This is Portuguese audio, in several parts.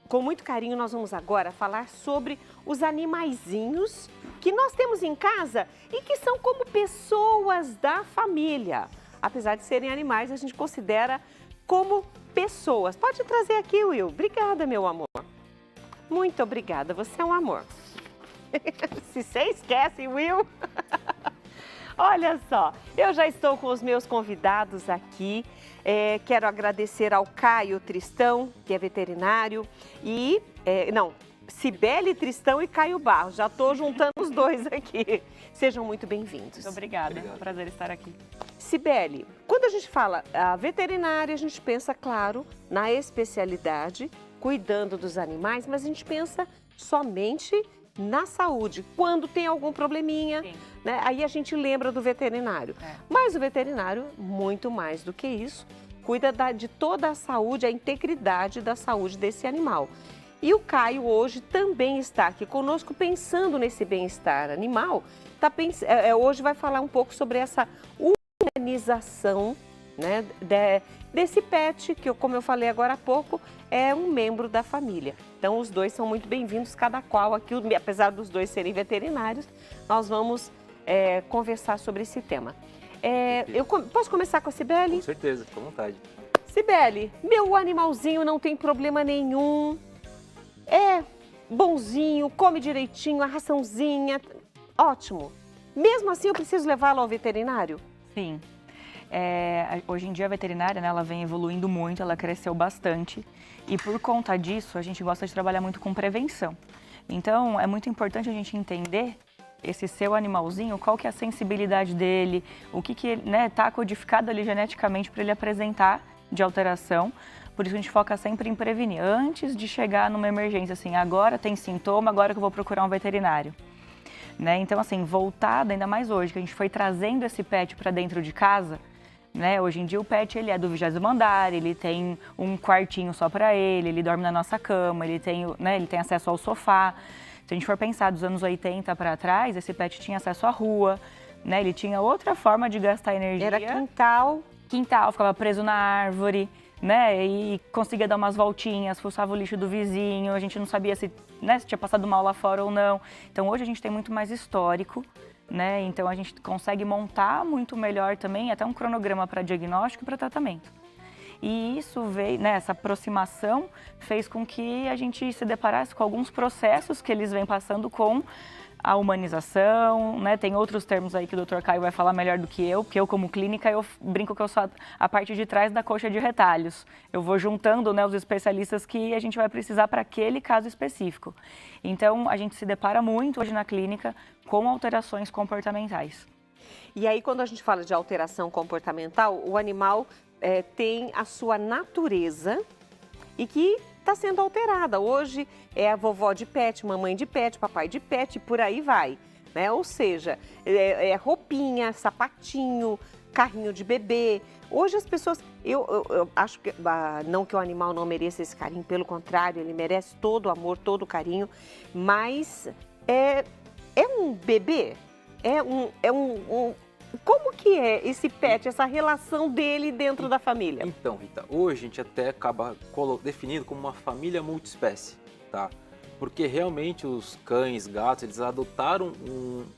Com muito carinho, nós vamos agora falar sobre os animaizinhos que nós temos em casa e que são como pessoas da família. Apesar de serem animais, a gente considera como pessoas. Pode trazer aqui, Will. Obrigada, meu amor. Muito obrigada, você é um amor. Se você esquece, Will... Olha só, eu já estou com os meus convidados aqui. Quero agradecer ao Caio Tristão, que é veterinário, e... Cibele Tristão e Caio Barros. Já estou juntando os dois aqui. Sejam muito bem-vindos. Obrigada, é um prazer estar aqui. Cibele, quando a gente fala veterinária, a gente pensa, claro, na especialidade, cuidando dos animais, mas a gente pensa somente na saúde. Quando tem algum probleminha, né, aí a gente lembra do veterinário. Mas o veterinário, muito mais do que isso, cuida de toda a saúde, a integridade da saúde desse animal. E o Caio hoje também está aqui conosco pensando nesse bem-estar animal. Hoje vai falar um pouco sobre essa humanização, né, desse pet, que, como eu falei agora há pouco, é um membro da família. Então, os dois são muito bem-vindos, cada qual aqui, apesar dos dois serem veterinários, nós vamos conversar sobre esse tema. Posso começar com a Cibele? Com certeza, fica à vontade. Cibele, meu animalzinho não tem problema nenhum, é bonzinho, come direitinho, a raçãozinha, ótimo. Mesmo assim, eu preciso levá-lo ao veterinário? Sim. Hoje em dia a veterinária, né, ela vem evoluindo muito, ela cresceu bastante e por conta disso a gente gosta de trabalhar muito com prevenção. Então é muito importante a gente entender esse seu animalzinho, qual que é a sensibilidade dele, o que né, tá codificado ali geneticamente para ele apresentar de alteração. Por isso a gente foca sempre em prevenir, antes de chegar numa emergência, assim, agora tem sintoma, agora que eu vou procurar um veterinário. Né? Então, assim, voltado, ainda mais hoje, que a gente foi trazendo esse pet para dentro de casa, né? Hoje em dia o pet ele é do 20º andar, ele tem um quartinho só para ele dorme na nossa cama, ele tem acesso ao sofá. Se a gente for pensar dos anos 80 para trás, esse pet tinha acesso à rua, né? Ele tinha outra forma de gastar energia. Era quintal. Quintal, ficava preso na árvore, né? E conseguia dar umas voltinhas, fuçava o lixo do vizinho, a gente não sabia se tinha passado mal lá fora ou não. Então hoje a gente tem muito mais histórico, né? Então a gente consegue montar muito melhor também, até um cronograma para diagnóstico e para tratamento. E isso veio, né, essa aproximação fez com que a gente se deparasse com alguns processos que eles vêm passando com a humanização, né? Tem outros termos aí que o Dr. Caio vai falar melhor do que eu, porque eu como clínica eu brinco que eu sou a parte de trás da coxa de retalhos. Eu vou juntando, né, os especialistas que a gente vai precisar para aquele caso específico. Então a gente se depara muito hoje na clínica com alterações comportamentais. E aí quando a gente fala de alteração comportamental, o animal tem a sua natureza e que está sendo alterada. Hoje é a vovó de pet, mamãe de pet, papai de pet, por aí vai, né? Ou seja, roupinha, sapatinho, carrinho de bebê. Hoje as pessoas, eu acho que, não que o animal não mereça esse carinho, pelo contrário, ele merece todo o amor, todo o carinho, mas é um bebê, como que é esse pet, essa relação dele dentro da família? Então, Rita, hoje a gente até acaba definindo como uma família multiespécie, tá? Porque realmente os cães, gatos, eles adotaram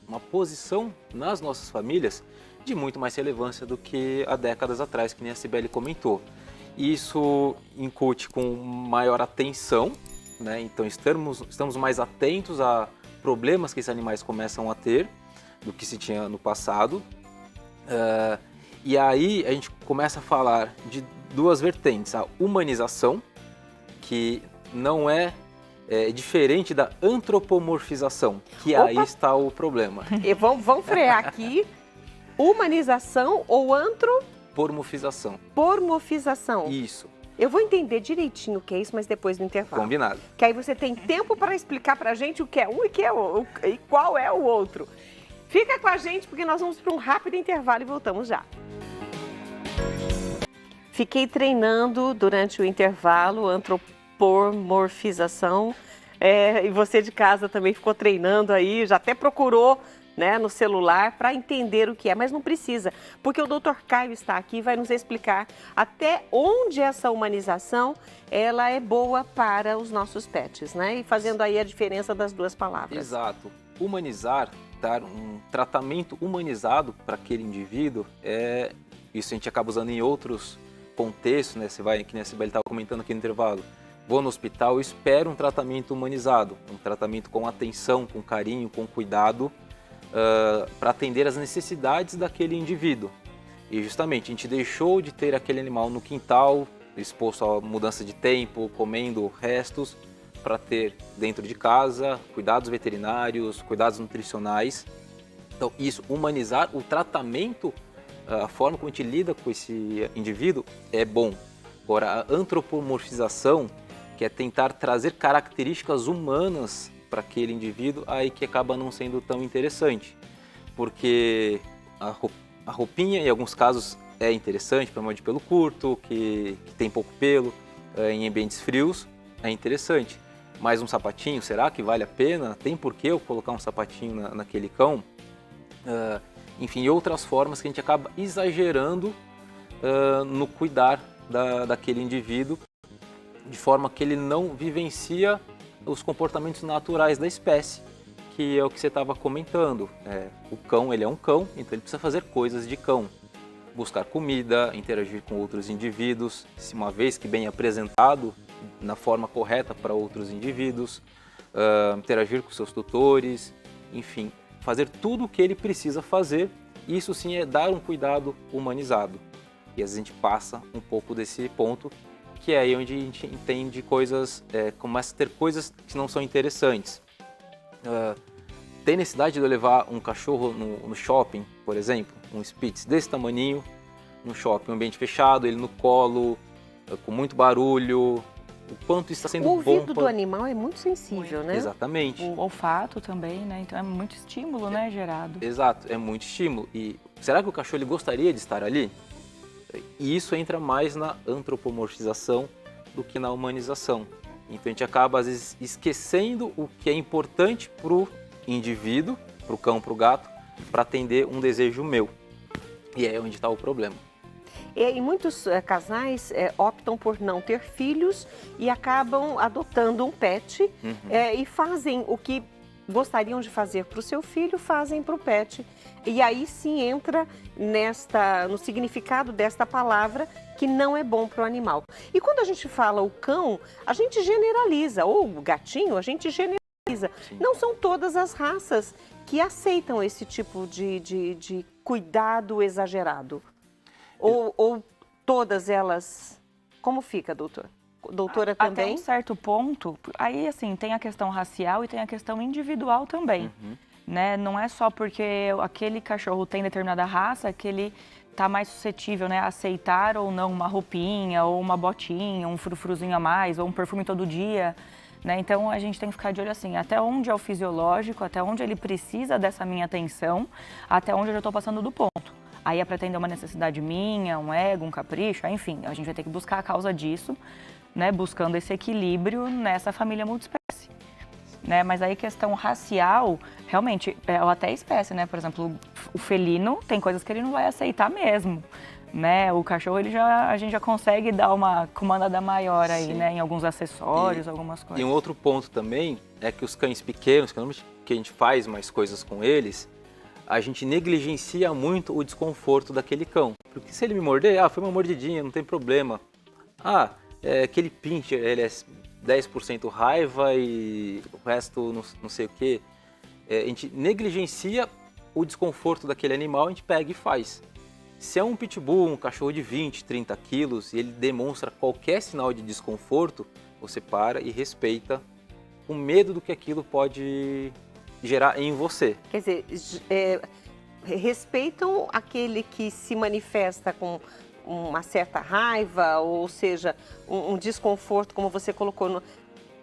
uma posição nas nossas famílias de muito mais relevância do que há décadas atrás, que nem a Cibele comentou. Isso incute com maior atenção, né? Então estamos mais atentos a problemas que esses animais começam a ter do que se tinha no passado. E aí a gente começa a falar de duas vertentes, a humanização, que não é diferente da antropomorfização, que aí está o problema. E vamos frear aqui, humanização ou Pormofização. Pormofização. Isso. Eu vou entender direitinho o que é isso, mas depois do intervalo. Combinado. Que aí você tem tempo para explicar para a gente o que é um e qual é o outro. Fica com a gente porque nós vamos para um rápido intervalo e voltamos já. Fiquei treinando durante o intervalo antropomorfização e você de casa também ficou treinando aí, já até procurou né, no celular para entender o que é, mas não precisa, porque o Dr. Caio está aqui e vai nos explicar até onde essa humanização ela é boa para os nossos pets, né? E fazendo aí a diferença das duas palavras. Exato. Humanizar, dar um tratamento humanizado para aquele indivíduo, isso a gente acaba usando em outros contextos, né? Que nem a Sibeli estava comentando aqui no intervalo. Vou no hospital, eu espero um tratamento humanizado, um tratamento com atenção, com carinho, com cuidado, para atender às necessidades daquele indivíduo. E justamente a gente deixou de ter aquele animal no quintal, exposto a mudança de tempo, comendo restos, para ter dentro de casa cuidados veterinários, cuidados nutricionais. Então isso, humanizar o tratamento, a forma como a gente lida com esse indivíduo é bom. Agora, a antropomorfização, que é tentar trazer características humanas para aquele indivíduo, aí que acaba não sendo tão interessante. Porque a roupinha, em alguns casos, é interessante, para de pelo curto, que tem pouco pelo, em ambientes frios, é interessante. Mas um sapatinho, será que vale a pena? Tem por que eu colocar um sapatinho naquele cão? Enfim, outras formas que a gente acaba exagerando no cuidar daquele indivíduo, de forma que ele não vivencia os comportamentos naturais da espécie, que é o que você estava comentando. O cão, ele é um cão, então ele precisa fazer coisas de cão. Buscar comida, interagir com outros indivíduos, se uma vez que bem apresentado na forma correta para outros indivíduos, interagir com seus tutores, enfim, fazer tudo o que ele precisa fazer. Isso sim é dar um cuidado humanizado. E às vezes a gente passa um pouco desse ponto, que é aí onde a gente entende coisas, começa a ter coisas que não são interessantes. Tem necessidade de eu levar um cachorro no shopping, por exemplo, um Spitz desse tamaninho, no shopping, um ambiente fechado, ele no colo, com muito barulho, o quanto isso está sendo bom. O ouvido do animal é muito sensível, né? Exatamente. O olfato também, né? Então é muito estímulo, né, gerado. Exato, é muito estímulo. E será que o cachorro ele gostaria de estar ali? E isso entra mais na antropomorfização do que na humanização. Então a gente acaba, às vezes, esquecendo o que é importante para o indivíduo, para o cão, para o gato, para atender um desejo meu. E é onde está o problema. E muitos casais optam por não ter filhos e acabam adotando um pet e fazem o que gostariam de fazer para o seu filho, fazem para o pet. E aí sim entra no significado desta palavra, que não é bom para o animal. E quando a gente fala o cão, a gente generaliza, ou o gatinho, a gente generaliza. Sim. Não são todas as raças que aceitam esse tipo de cuidado exagerado. Ou todas elas... Como fica, doutor? Doutora também? Até um certo ponto, aí assim, tem a questão racial e tem a questão individual também. Né? Não é só porque aquele cachorro tem determinada raça que ele está mais suscetível, né, a aceitar ou não uma roupinha, ou uma botinha, um frufruzinho a mais, ou um perfume todo dia. Né? Então a gente tem que ficar de olho assim, até onde é o fisiológico, até onde ele precisa dessa minha atenção, até onde eu já estou passando do ponto. Aí é para atender uma necessidade minha, um ego, um capricho, enfim, a gente vai ter que buscar a causa disso, né, buscando esse equilíbrio nessa família multiespécie. Né? Mas aí questão racial, realmente, até espécie, né? Por exemplo, o felino tem coisas que ele não vai aceitar mesmo. Né? O cachorro, a gente já consegue dar uma comandada maior aí, né? Em alguns acessórios, algumas coisas. E um outro ponto também é que os cães pequenos, que a gente faz mais coisas com eles, a gente negligencia muito o desconforto daquele cão. Porque se ele me morder, foi uma mordidinha, não tem problema. Aquele pincher, ele é 10% raiva e o resto não sei o quê. A gente negligencia o desconforto daquele animal, a gente pega e faz. Se é um pitbull, um cachorro de 20, 30 quilos, e ele demonstra qualquer sinal de desconforto, você para e respeita o medo do que aquilo pode gerar em você. Quer dizer, respeitam aquele que se manifesta com uma certa raiva, ou seja, um desconforto, como você colocou.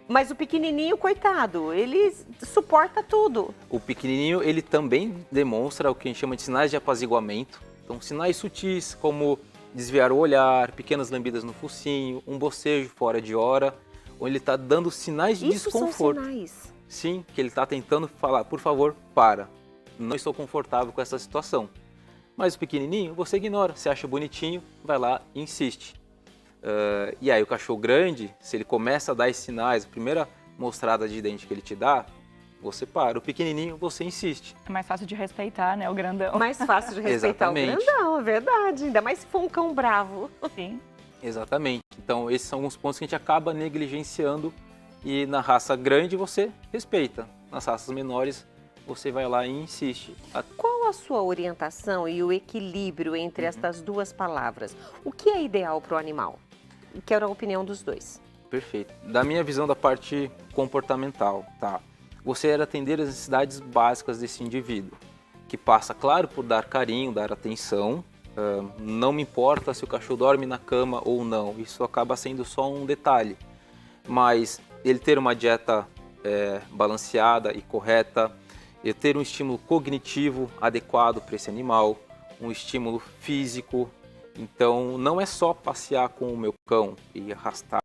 Mas o pequenininho, coitado, ele suporta tudo. O pequenininho, ele também demonstra o que a gente chama de sinais de apaziguamento. Então, sinais sutis, como desviar o olhar, pequenas lambidas no focinho, um bocejo fora de hora, onde ele está dando sinais de desconforto. São sinais. Sim, que ele está tentando falar, por favor, para. não estou confortável com essa situação. Mas o pequenininho, você ignora, você acha bonitinho, vai lá e insiste. E aí o cachorro grande, se ele começa a dar esses sinais, a primeira mostrada de dente que ele te dá, você para. O pequenininho, você insiste. É mais fácil de respeitar, né, o grandão. Mais fácil de respeitar o grandão, é verdade. Ainda mais se for um cão bravo. Sim. Exatamente. Então, esses são alguns pontos que a gente acaba negligenciando e na raça grande você respeita. Nas raças menores, você vai lá e insiste. Qual a sua orientação e o equilíbrio entre estas duas palavras? O que é ideal para o animal? Quero a opinião dos dois. Perfeito. Da minha visão da parte comportamental, tá? Você era atender as necessidades básicas desse indivíduo, que passa, claro, por dar carinho, dar atenção. Não me importa se o cachorro dorme na cama ou não, isso acaba sendo só um detalhe. Mas ele ter uma dieta balanceada e correta, ele ter um estímulo cognitivo adequado para esse animal, um estímulo físico. Então, não é só passear com o meu cão e arrastar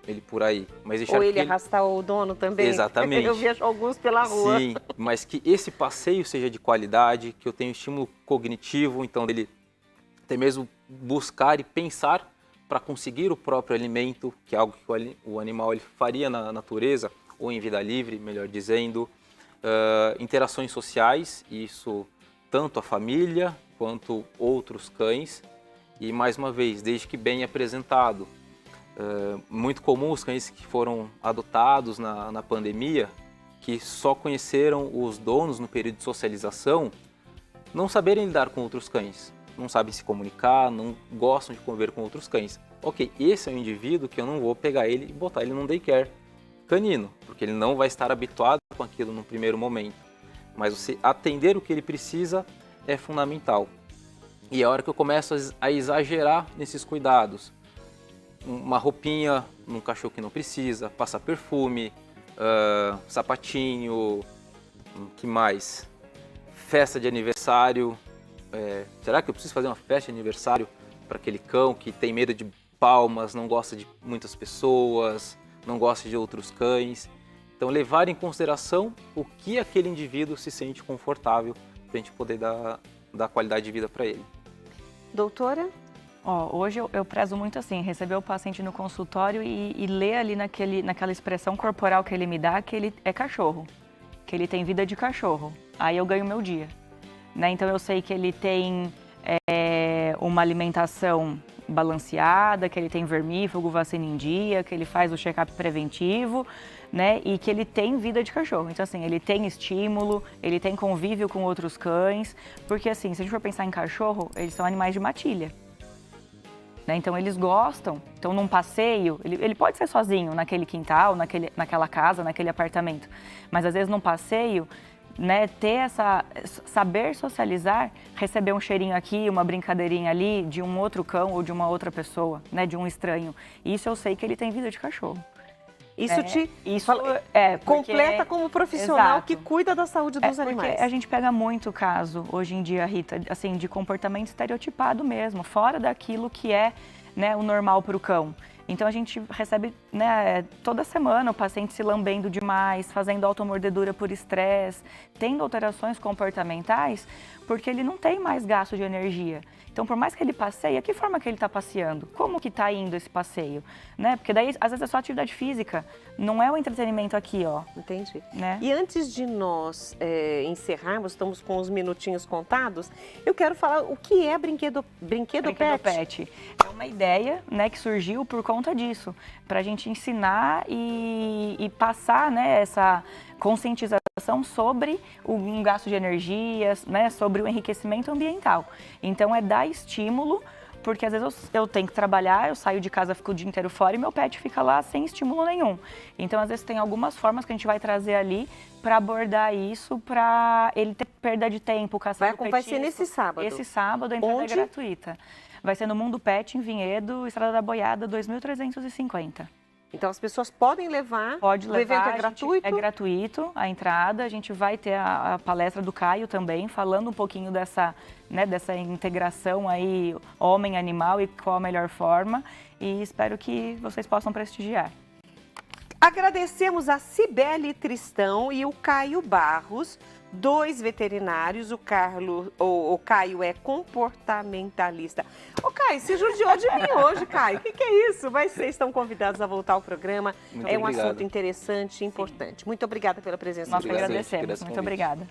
ele por aí. Mas deixar ou ele arrastar o dono também. Exatamente. Eu vejo alguns pela rua. Sim, mas que esse passeio seja de qualidade, que eu tenha um estímulo cognitivo, então dele até mesmo buscar e pensar para conseguir o próprio alimento, que é algo que o animal ele faria na natureza, ou em vida livre, melhor dizendo. Interações sociais, isso tanto a família quanto outros cães. E mais uma vez, desde que bem apresentado. Muito comum os cães que foram adotados na pandemia, que só conheceram os donos no período de socialização, não saberem lidar com outros cães. Não sabem se comunicar, não gostam de conviver com outros cães. Ok, esse é um indivíduo que eu não vou pegar ele e botar ele num daycare canino, porque ele não vai estar habituado com aquilo no primeiro momento. Mas você atender o que ele precisa é fundamental. E é a hora que eu começo a exagerar nesses cuidados. Uma roupinha num cachorro que não precisa, passar perfume, sapatinho, que mais? Festa de aniversário. Será que eu preciso fazer uma festa de aniversário para aquele cão que tem medo de palmas, não gosta de muitas pessoas, não gosta de outros cães? Então, levar em consideração o que aquele indivíduo se sente confortável para a gente poder dar qualidade de vida para ele. Doutora? Hoje eu prezo muito assim, receber o paciente no consultório e ler ali naquela expressão corporal que ele me dá que ele é cachorro, que ele tem vida de cachorro. Aí eu ganho meu dia. Né? Então eu sei que ele tem uma alimentação balanceada, que ele tem vermífugo, vacina em dia, que ele faz o check-up preventivo, né? E que ele tem vida de cachorro. Então assim, ele tem estímulo, ele tem convívio com outros cães, porque assim, se a gente for pensar em cachorro, eles são animais de matilha. Né? Então eles gostam, então num passeio, ele pode ser sozinho naquele quintal, naquela casa, naquele apartamento, mas às vezes num passeio, né, saber socializar, receber um cheirinho aqui, uma brincadeirinha ali de um outro cão ou de uma outra pessoa, né, de um estranho. Isso eu sei que ele tem vida de cachorro. Isso porque, completa como profissional exato, que cuida da saúde dos animais. Porque a gente pega muito caso hoje em dia, Rita, assim, de comportamento estereotipado mesmo, fora daquilo que é, né, o normal para o cão. Então a gente recebe, né, toda semana o paciente se lambendo demais, fazendo automordedura por estresse, tendo alterações comportamentais, porque ele não tem mais gasto de energia. Então, por mais que ele passeie, que forma que ele está passeando? Como que está indo esse passeio? Né? Porque daí, às vezes, é só atividade física, não é o entretenimento aqui, ó. Entendi. Né? E antes de nós encerrarmos, estamos com os minutinhos contados, eu quero falar o que é brinquedo pet. É uma ideia, né, que surgiu por conta disso, para a gente ensinar e passar, né, essa conscientização sobre um gasto de energias, né, sobre o enriquecimento ambiental. Então, é dar estímulo, porque às vezes eu tenho que trabalhar, eu saio de casa, fico o dia inteiro fora e meu pet fica lá sem estímulo nenhum. Então, às vezes, tem algumas formas que a gente vai trazer ali para abordar isso, para ele ter perda de tempo, caçando petisco. Vai ser nesse sábado? Esse sábado, a entrada é gratuita. Vai ser no Mundo Pet, em Vinhedo, Estrada da Boiada, 2350. Então as pessoas podem levar? Pode levar. O evento é gratuito? É gratuito a entrada. A gente vai ter a palestra do Caio também, falando um pouquinho dessa integração aí homem-animal e qual a melhor forma. E espero que vocês possam prestigiar. Agradecemos a Cibele Tristão e o Caio Barros, 2 veterinários, o Caio é comportamentalista. Ô Caio, se judiou de mim hoje, Caio, o que é isso? Mas vocês estão convidados a voltar ao programa, Muito um obrigado. assunto interessante e importante. Muito obrigada pela presença Nós de que vocês. agradecemos. Agradeço o Muito convite. obrigada.